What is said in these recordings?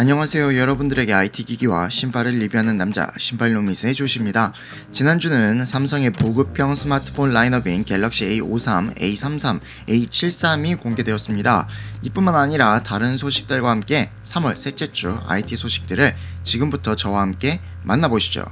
안녕하세요. 여러분들에게 IT 기기와 신발을 리뷰하는 남자 신발노밋의 조시입니다. 지난주는 삼성의 보급형 스마트폰 라인업인 갤럭시 A53, A33, A73이 공개되었습니다. 이뿐만 아니라 다른 소식들과 함께 3월 셋째 주 IT 소식들을 지금부터 저와 함께 만나보시죠.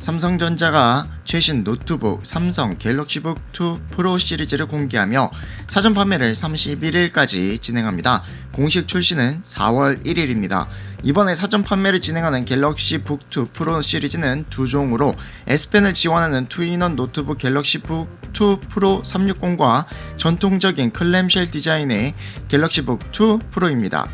삼성전자가 최신 노트북 삼성 갤럭시북 2 프로 시리즈를 공개하며 사전 판매를 31일까지 진행합니다. 공식 출시는 4월 1일입니다. 이번에 사전 판매를 진행하는 갤럭시북 2 프로 시리즈는 두 종으로 S펜을 지원하는 2인원 노트북 갤럭시북 2 프로 360과 전통적인 클램쉘 디자인의 갤럭시북 2 프로입니다.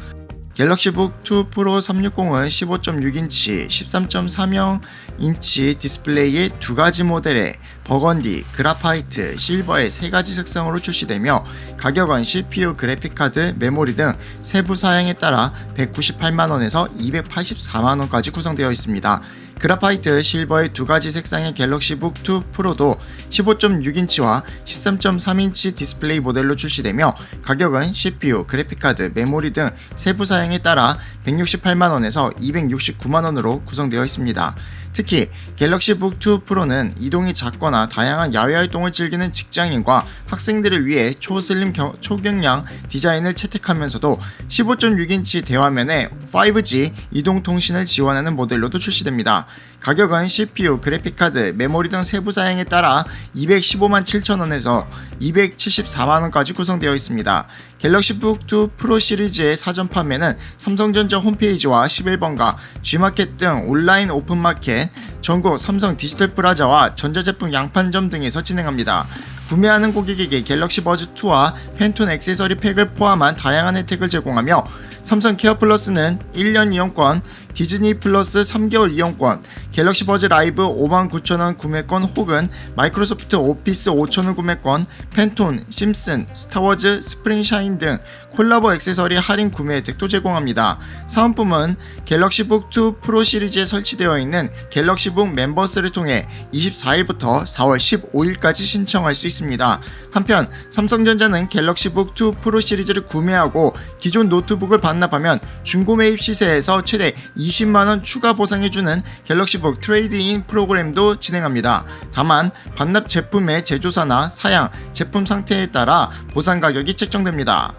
갤럭시북 2 프로 360은 15.6인치, 13.30인치 디스플레이의 두 가지 모델의 버건디, 그라파이트, 실버의 세 가지 색상으로 출시되며 가격은 CPU, 그래픽카드, 메모리 등 세부 사양에 따라 198만원에서 284만원까지 구성되어 있습니다. 그라파이트, 실버의 두 가지 색상의 갤럭시북 2 프로도 15.6인치와 13.3인치 디스플레이 모델로 출시되며 가격은 CPU, 그래픽카드, 메모리 등 세부 사양에 따라 168만원에서 269만원으로 구성되어 있습니다. 특히 갤럭시북 2 프로는 이동이 작거나 다양한 야외 활동을 즐기는 직장인과 학생들을 위해 초슬림 초경량 디자인을 채택하면서도 15.6인치 대화면에 5G 이동통신을 지원하는 모델로도 출시됩니다. 가격은 CPU, 그래픽카드, 메모리 등 세부 사양에 따라 215만 7천원에서 274만원까지 구성되어 있습니다. 갤럭시북 2 프로 시리즈의 사전 판매는 삼성전자 홈페이지와 11번가, G마켓 등 온라인 오픈마켓, 전국 삼성 디지털 플라자와 전자제품 양판점 등에서 진행합니다. 구매하는 고객에게 갤럭시 버즈 2와 팬톤 액세서리 팩을 포함한 다양한 혜택을 제공하며 삼성 케어 플러스는 1년 이용권, 디즈니 플러스 3개월 이용권, 갤럭시 버즈 라이브 59,000원 구매권 혹은 마이크로소프트 오피스 5,000원 구매권, 팬톤, 심슨, 스타워즈, 스프링샤인 등 콜라보 액세서리 할인 구매 혜택도 제공합니다. 사은품은 갤럭시북 2 프로 시리즈에 설치되어 있는 갤럭시북 멤버스를 통해 24일부터 4월 15일까지 신청할 수 있습니다. 한편 삼성전자는 갤럭시북 2 프로 시리즈를 구매하고 기존 노트북을 반납하면 중고 매입 시세에서 최대 20만원 추가 보상해주는 갤럭시북 트레이드인 프로그램도 진행합니다. 다만 반납 제품의 제조사나 사양, 제품 상태에 따라 보상 가격이 책정됩니다.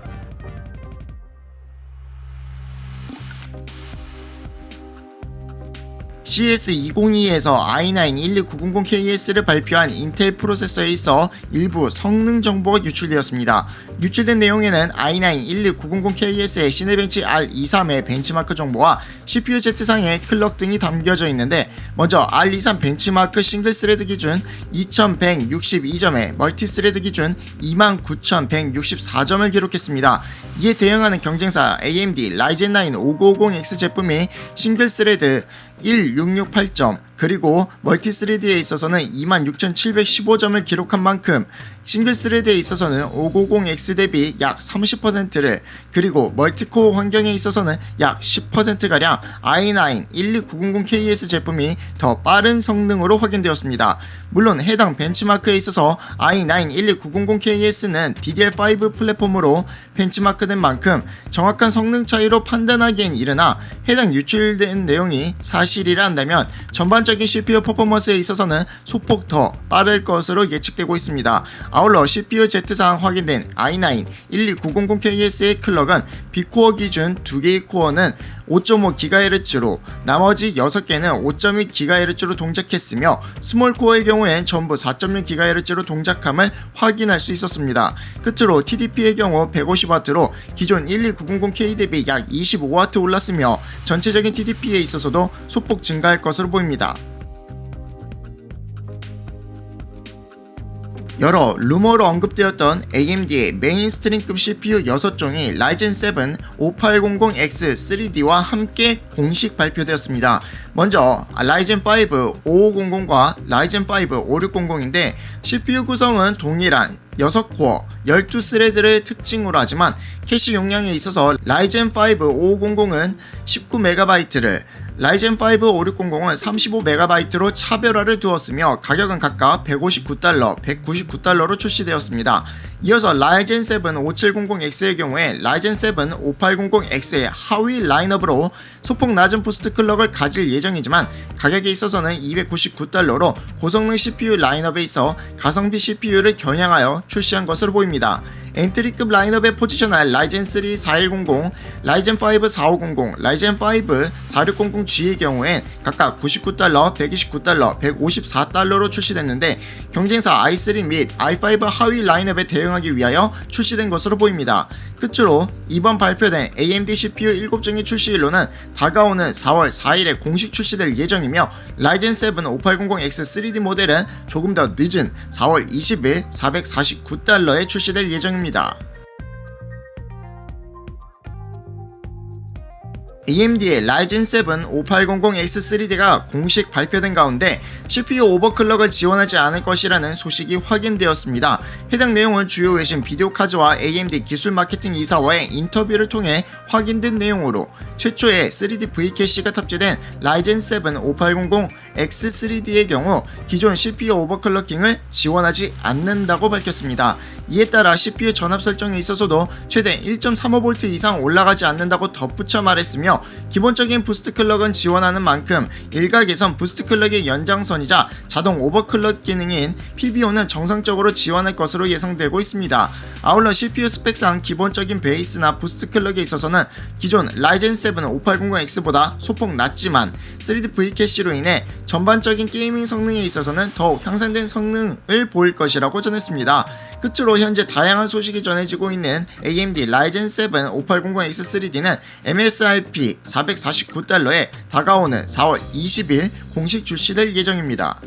CES2022에서 i9-12900KS를 발표한 인텔 프로세서에 있어 일부 성능 정보가 유출되었습니다. 유출된 내용에는 i9-12900KS의 시네벤치 R23의 벤치마크 정보와 CPU Z상의 클럭 등이 담겨져 있는데, 먼저 R23 벤치마크 싱글스레드 기준 2162점에 멀티스레드 기준 29164점을 기록했습니다. 이에 대응하는 경쟁사 AMD 라이젠 9 5950X 제품이 싱글스레드 1668점 그리고 멀티스레드에 있어서는 26715점을 기록한 만큼 싱글스레드에 있어서는 590X 대비 약 30%를 그리고 멀티코어 환경에 있어서는 약 10%가량 i9-12900KS 제품이 더 빠른 성능으로 확인되었습니다. 물론 해당 벤치마크에 있어서 i9-12900KS는 DDR5 플랫폼으로 벤치마크된 만큼 정확한 성능 차이로 판단하기엔 이르나 해당 유출된 내용이 사실이라 한다면 전반적인 CPU 퍼포먼스에 있어서는 소폭 더 빠를 것으로 예측되고 있습니다. 아울러 CPU Z상 확인된 i9-12900KS의 클럭은 B코어 기준 2개의 코어는 5.5GHz로 나머지 6개는 5.2GHz로 동작했으며 스몰코어의 경우엔 전부 4.6GHz로 동작함을 확인할 수 있었습니다. 끝으로 TDP의 경우 150W로 기존 12900K 대비 약 25W 올랐으며 전체적인 TDP에 있어서도 소폭 증가할 것으로 보입니다. 여러 루머로 언급되었던 AMD의 메인스트림급 CPU 6종이 라이젠 7 5800X3D와 함께 공식 발표되었습니다. 먼저 라이젠 5 5500과 라이젠 5 5600인데 CPU 구성은 동일한 6코어 12스레드를 특징으로 하지만 캐시 용량에 있어서 라이젠 5 5500은 19MB를 라이젠 5 5600은 35MB로 차별화를 두었으며 가격은 각각 $159, $199로 출시되었습니다. 이어서 라이젠 7 5700X의 경우에 라이젠 7 5800X의 하위 라인업으로 소폭 낮은 부스트 클럭을 가질 예정이지만 가격에 있어서는 $299로 고성능 CPU 라인업에 있어 가성비 CPU를 겨냥하여 출시한 것으로 보입니다. 엔트리급 라인업에 포지션할 라이젠 3 4100, 라이젠 5 4500, 라이젠 5 4600G의 경우엔 각각 $99, $129, $154로 출시됐는데 경쟁사 i3 및 i5 하위 라인업에 대응하기 위하여 출시된 것으로 보입니다. 끝으로 이번 발표된 AMD CPU 7종의 출시일로는 다가오는 4월 4일에 공식 출시될 예정이며 라이젠 7 5800X 3D 모델은 조금 더 늦은 4월 20일 $449에 출시될 예정입니다. AMD의 라이젠 7 5800X3D가 공식 발표된 가운데 CPU 오버클럭을 지원하지 않을 것이라는 소식이 확인되었습니다. 해당 내용은 주요 외신 비디오카즈와 AMD 기술 마케팅 이사와의 인터뷰를 통해 확인된 내용으로 최초의 3D V캐시가 탑재된 라이젠 7 5800X3D의 경우 기존 CPU 오버클럭킹을 지원하지 않는다고 밝혔습니다. 이에 따라 CPU 전압 설정에 있어서도 최대 1.35V 이상 올라가지 않는다고 덧붙여 말했으며 기본적인 부스트 클럭은 지원하는 만큼 일각에선 부스트 클럭의 연장선이자 자동 오버클럭 기능인 PBO는 정상적으로 지원할 것으로 예상되고 있습니다. 아울러 CPU 스펙상 기본적인 베이스나 부스트 클럭에 있어서는 기존 라이젠 7 5800X보다 소폭 낮지만 3D V캐시로 인해 전반적인 게이밍 성능에 있어서는 더욱 향상된 성능을 보일 것이라고 전했습니다. 끝으로 현재 다양한 소식이 전해지고 있는 AMD 라이젠 7 5800X3D는 MSRP $449에 다가오는 4월 20일 공식 출시될 예정입니다.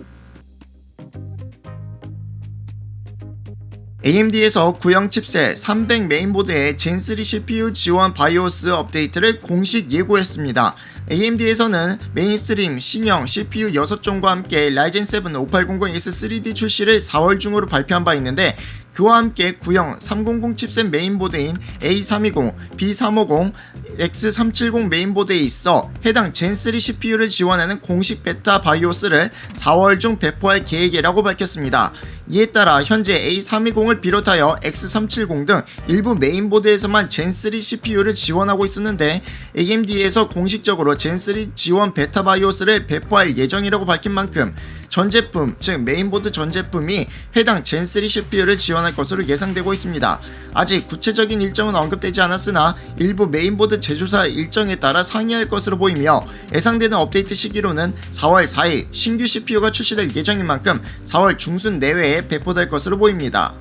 AMD에서 구형 칩셋 300 메인보드의 젠3 CPU 지원 바이오스 업데이트를 공식 예고했습니다. AMD에서는 메인스트림 신형 CPU 6종과 함께 라이젠 7 5800X3D 출시를 4월 중으로 발표한 바 있는데 그와 함께 구형 300 칩셋 메인보드인 A320, B350, X370 메인보드에 있어 해당 젠3 CPU를 지원하는 공식 베타 바이오스를 4월 중 배포할 계획이라고 밝혔습니다. 이에 따라 현재 A320을 비롯하여 X370 등 일부 메인보드에서만 젠3 CPU를 지원하고 있었는데 AMD에서 공식적으로 젠3 지원 베타 바이오스를 배포할 예정이라고 밝힌 만큼 전 제품, 즉 메인보드 전 제품이 해당 젠3 CPU를 지원할 것으로 예상되고 있습니다. 아직 구체적인 일정은 언급되지 않았으나 일부 메인보드 제조사 일정에 따라 상이할 것으로 보이며 예상되는 업데이트 시기로는 4월 4일 신규 CPU가 출시될 예정인 만큼 4월 중순 내외에 배포될 것으로 보입니다.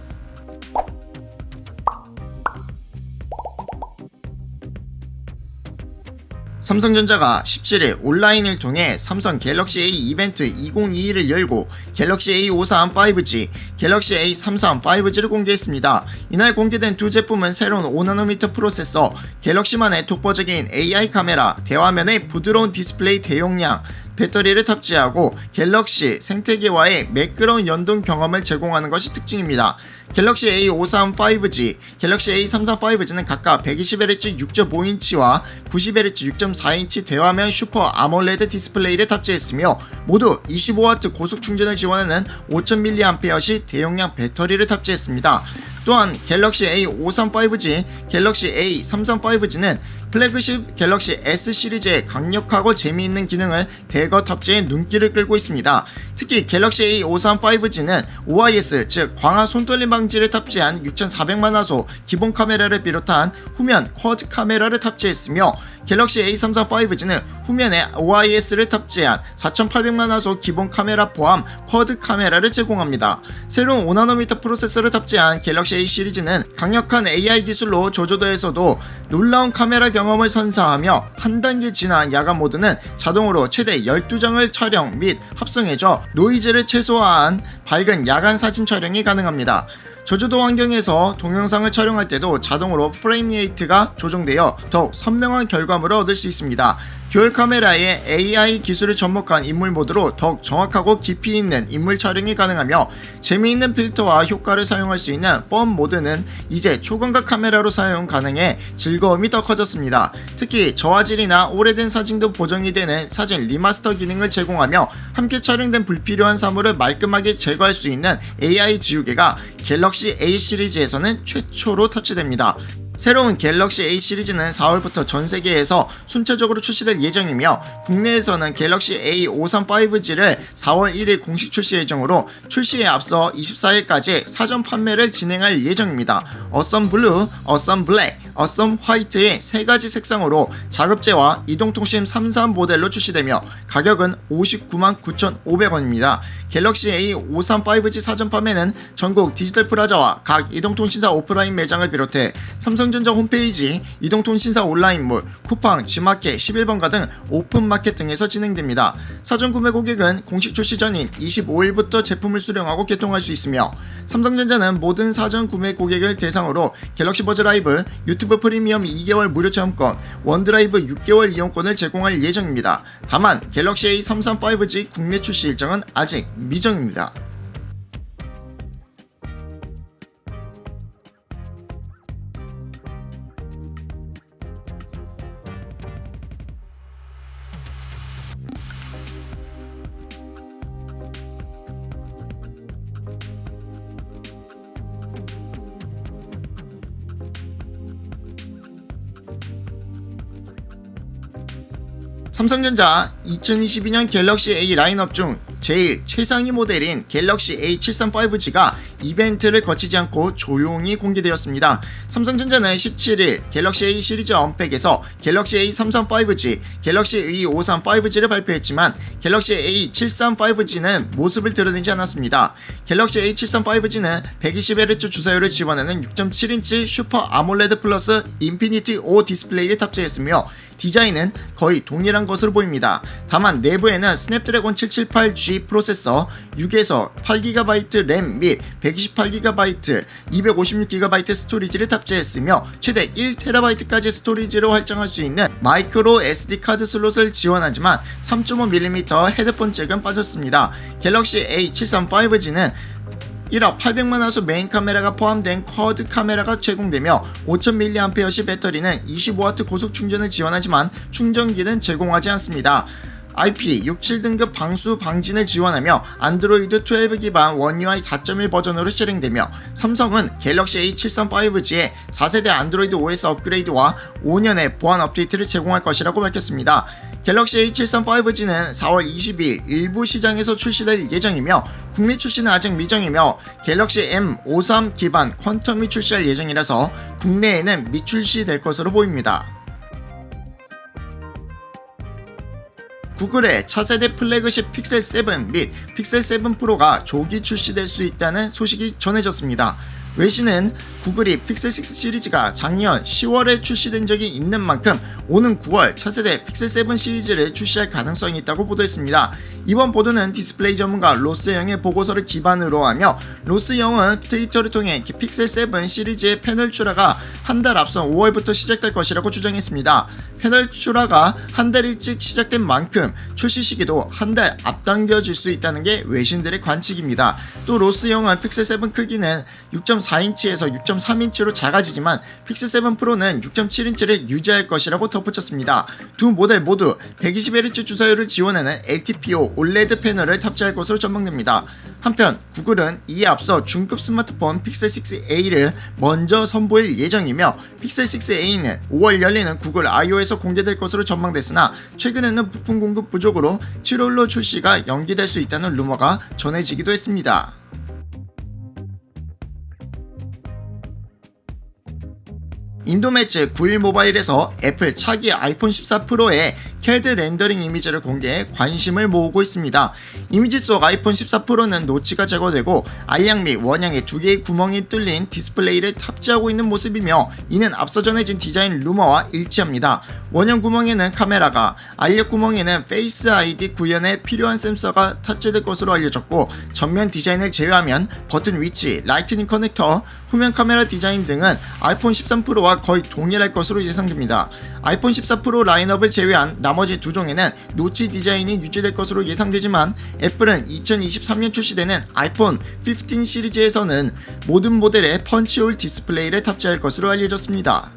삼성전자가 17일 온라인을 통해 삼성 갤럭시 A 이벤트 2022를 열고 갤럭시 A53 5G, 갤럭시 A33 5G를 공개했습니다. 이날 공개된 두 제품은 새로운 5nm 프로세서, 갤럭시만의 독보적인 AI 카메라, 대화면의 부드러운 디스플레이 대용량, 배터리를 탑재하고 갤럭시 생태계와의 매끄러운 연동 경험을 제공하는 것이 특징입니다. 갤럭시 A53 5G, 갤럭시 A33 5G는 각각 120Hz 6.5인치와 90Hz 6.4인치 대화면 슈퍼 아몰레드 디스플레이를 탑재했으며 모두 25W 고속 충전을 지원하는 5000mAh 대용량 배터리를 탑재했습니다. 또한 갤럭시 A53 5G, 갤럭시 A33 5G는 플래그십 갤럭시 S 시리즈의 강력하고 재미있는 기능을 대거 탑재해 눈길을 끌고 있습니다. 특히 갤럭시 A53 5G는 OIS 즉 광화 손떨림 방지를 탑재한 6400만화소 기본 카메라를 비롯한 후면 쿼드 카메라를 탑재했으며 갤럭시 A33 5G는 후면에 OIS를 탑재한 4800만화소 기본 카메라 포함 쿼드 카메라를 제공합니다. 새로운 5nm 프로세서를 탑재한 갤럭시 A 시리즈는 강력한 AI 기술로 저조도에서도 놀라운 카메라 경험을 선사하며 한 단계 진화한 야간 모드는 자동으로 최대 12장을 촬영 및 합성해줘 노이즈를 최소화한 밝은 야간 사진 촬영이 가능합니다. 저조도 환경에서 동영상을 촬영할 때도 자동으로 프레임 레이트가 조정되어 더욱 선명한 결과물을 얻을 수 있습니다. 듀얼 카메라의 AI 기술을 접목한 인물 모드로 더욱 정확하고 깊이 있는 인물 촬영이 가능하며 재미있는 필터와 효과를 사용할 수 있는 펌 모드는 이제 초광각 카메라로 사용 가능해 즐거움이 더 커졌습니다. 특히 저화질이나 오래된 사진도 보정이 되는 사진 리마스터 기능을 제공하며 함께 촬영된 불필요한 사물을 말끔하게 제거할 수 있는 AI 지우개가 갤럭시 A 시리즈에서는 최초로 터치됩니다. 새로운 갤럭시 A 시리즈는 4월부터 전 세계에서 순차적으로 출시될 예정이며 국내에서는 갤럭시 A53 5G를 4월 1일 공식 출시 예정으로 출시에 앞서 24일까지 사전 판매를 진행할 예정입니다. 어썸 블루, 어썸 블랙, 어썸 화이트의 3가지 색상으로 자급제와 이동통신 3.3 모델로 출시되며 가격은 59만 9,500원입니다. 갤럭시 A53 5G 사전 판매는 전국 디지털 프라자와 각 이동통신사 오프라인 매장을 비롯해 삼성전자 홈페이지, 이동통신사 온라인몰, 쿠팡, G마켓, 11번가 등 오픈마켓 등에서 진행됩니다. 사전 구매 고객은 공식 출시 전인 25일부터 제품을 수령하고 개통할 수 있으며 삼성전자는 모든 사전 구매 고객을 대상으로 갤럭시 버즈 라이브, 유튜브 프리미엄 2개월 무료 체험권, 원드라이브 6개월 이용권을 제공할 예정입니다. 다만 갤럭시 A33 5G 국내 출시 일정은 아직 미정입니다. 삼성전자 2022년 갤럭시 A 라인업 중 제일 최상위 모델인 갤럭시 A73 5G가 이벤트를 거치지 않고 조용히 공개되었습니다. 삼성전자는 17일 갤럭시 A 시리즈 언팩에서 갤럭시 A33 5G, 갤럭시 A53 5G를 발표했지만 갤럭시 A73 5G는 모습을 드러내지 않았습니다. 갤럭시 A73 5G는 120Hz 주사율을 지원하는 6.7인치 슈퍼 아몰레드 플러스 인피니티 O 디스플레이를 탑재했으며 디자인은 거의 동일한 것으로 보입니다. 다만 내부에는 스냅드래곤 778G 프로세서, 6에서 8GB 램 및 128GB, 256GB 스토리지를 탑재했으며 최대 1TB까지 스토리지로 활용할 수 있는 마이크로 SD 카드 슬롯을 지원하지만 3.5mm 헤드폰 잭은 빠졌습니다. 갤럭시 A73 5G는 1억 800만 화소 메인 카메라가 포함된 쿼드 카메라가 제공되며 5000mAh 배터리는 25W 고속 충전을 지원하지만 충전기는 제공하지 않습니다. IP67 등급 방수 방진을 지원하며 안드로이드 12 기반 원 UI 4.1 버전으로 실행되며 삼성은 갤럭시 A73 5G에 4세대 안드로이드 OS 업그레이드와 5년의 보안 업데이트를 제공할 것이라고 밝혔습니다. 갤럭시 A73 5G는 4월 22일 일부 시장에서 출시될 예정이며 국내 출시는 아직 미정이며 갤럭시 M53 기반 퀀텀이 출시할 예정이라서 국내에는 미출시될 것으로 보입니다. 구글의 차세대 플래그십 픽셀 7 및 픽셀 7 프로가 조기 출시될 수 있다는 소식이 전해졌습니다. 외신은 구글이 픽셀 6 시리즈가 작년 10월에 출시된 적이 있는 만큼 오는 9월 차세대 픽셀 7 시리즈를 출시할 가능성이 있다고 보도했습니다. 이번 보도는 디스플레이 전문가 로스 영의 보고서를 기반으로 하며 로스 영은 트위터를 통해 픽셀 7 시리즈의 패널 출하가 한 달 앞선 5월부터 시작될 것이라고 주장했습니다. 패널 출하가 한 달 일찍 시작된 만큼 출시 시기도 한 달 앞당겨질 수 있다는 게 외신들의 관측입니다. 또 로스 영은 픽셀 7 크기는 6.4인치에서 6.3인치로 작아지지만 픽셀 7 프로는 6.7인치를 유지할 것이라고 덧붙였습니다. 두 모델 모두 120Hz 주사율을 지원하는 LTPO OLED 패널을 탑재할 것으로 전망됩니다. 한편 구글은 이에 앞서 중급 스마트폰 픽셀 6a를 먼저 선보일 예정이며 픽셀 6a는 5월 열리는 구글 I/O에서 공개될 것으로 전망됐으나 최근에는 부품 공급 부족으로 7월로 출시가 연기될 수 있다는 루머가 전해지기도 했습니다. 인도매체 9일 모바일에서 애플 차기 아이폰 14 프로의 CAD 렌더링 이미지를 공개해 관심을 모으고 있습니다. 이미지 속 아이폰 14 프로는 노치가 제거되고 알약 및 원양에 2개의 구멍이 뚫린 디스플레이를 탑재하고 있는 모습이며 이는 앞서 전해진 디자인 루머와 일치합니다. 원형 구멍에는 카메라가, 알약 구멍에는 페이스 아이디 구현에 필요한 센서가 탑재될 것으로 알려졌고 전면 디자인을 제외하면 버튼 위치, 라이트닝 커넥터, 후면 카메라 디자인 등은 아이폰 13 프로와 거의 동일할 것으로 예상됩니다. 아이폰 14 프로 라인업을 제외한 나머지 두 종에는 노치 디자인이 유지될 것으로 예상되지만 애플은 2023년 출시되는 아이폰 15 시리즈에서는 모든 모델에 펀치홀 디스플레이를 탑재할 것으로 알려졌습니다.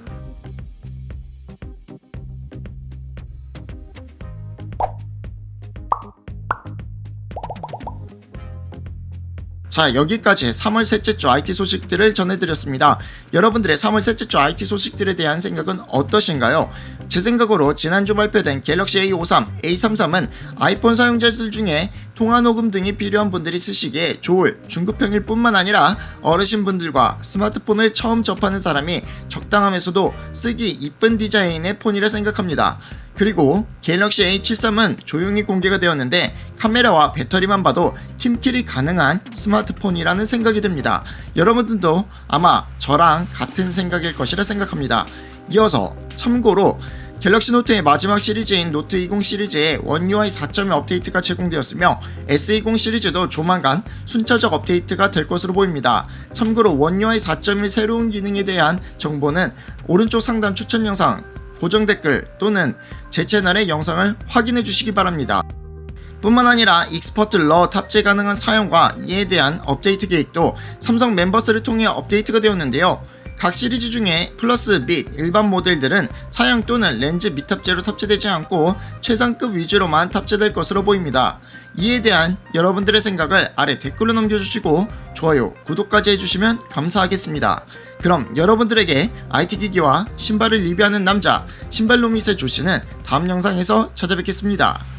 자, 여기까지 3월 셋째 주 IT 소식들을 전해드렸습니다. 여러분들의 3월 셋째 주 IT 소식들에 대한 생각은 어떠신가요? 제 생각으로 지난주 발표된 갤럭시 A53, A33은 아이폰 사용자들 중에 통화 녹음 등이 필요한 분들이 쓰시기에 좋을 중급형일 뿐만 아니라 어르신분들과 스마트폰을 처음 접하는 사람이 적당하면서도 쓰기 이쁜 디자인의 폰이라 생각합니다. 그리고 갤럭시 A73은 조용히 공개가 되었는데 카메라와 배터리만 봐도 팀킬이 가능한 스마트폰이라는 생각이 듭니다. 여러분들도 아마 저랑 같은 생각일 것이라 생각합니다. 이어서 참고로 갤럭시 노트의 마지막 시리즈인 노트 20 시리즈에 원 UI 4.1 업데이트가 제공되었으며 S20 시리즈도 조만간 순차적 업데이트가 될 것으로 보입니다. 참고로 원 UI 4.1 새로운 기능에 대한 정보는 오른쪽 상단 추천 영상, 고정 댓글 또는 제 채널의 영상을 확인해 주시기 바랍니다. 뿐만 아니라 익스퍼트 러 탑재 가능한 사용과 이에 대한 업데이트 계획도 삼성 멤버스를 통해 업데이트가 되었는데요. 각 시리즈 중에 플러스 및 일반 모델들은 사양 또는 렌즈 미탑재로 탑재되지 않고 최상급 위주로만 탑재될 것으로 보입니다. 이에 대한 여러분들의 생각을 아래 댓글로 남겨주시고 좋아요, 구독까지 해주시면 감사하겠습니다. 그럼 여러분들에게 IT 기기와 신발을 리뷰하는 남자 신발로밋의 조씨는 다음 영상에서 찾아뵙겠습니다.